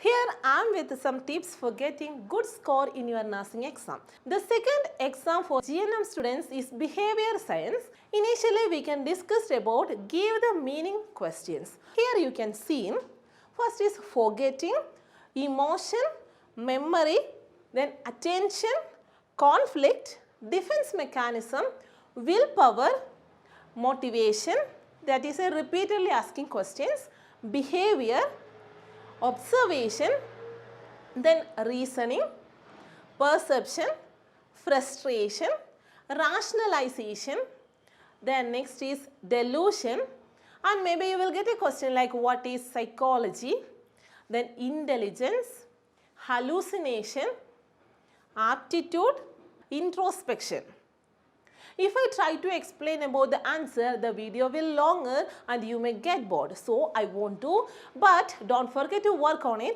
Here I am with some tips for getting good score in your nursing exam. The second exam for GNM students is behavior science. Initially we can discuss about give the meaning questions. Here you can see first is forgetting, emotion, memory, then attention, conflict, defense mechanism, willpower, motivation, that is a repeatedly asking questions, behavior, observation, then reasoning, perception, frustration, rationalization, then next is delusion, and maybe you will get a question like what is psychology, then intelligence, hallucination, aptitude, introspection. If I try to explain about the answer, the video will longer and you may get bored. So I won't do, but don't forget to work on it.